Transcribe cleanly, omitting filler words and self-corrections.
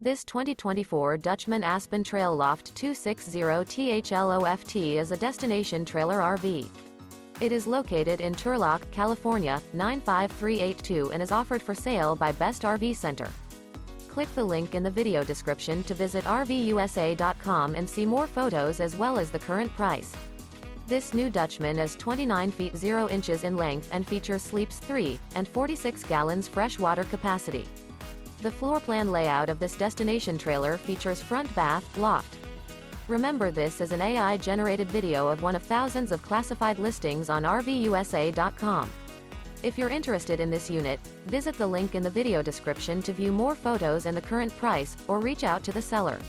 This 2024 Dutchmen Aspen Trail Loft 260THLOFT is a destination trailer RV. It is located in Turlock, California, 95382 and is offered for sale by Best RV Center. Click the link in the video description to visit RVUSA.com and see more photos as well as the current price. This new Dutchmen is 29 feet 0 inches in length and features sleeps 3 and 46 gallons fresh water capacity. The floor plan layout of this destination trailer features front bath, loft. Remember, this is an AI-generated video of one of thousands of classified listings on RVUSA.com. If you're interested in this unit, visit the link in the video description to view more photos and the current price, or reach out to the seller.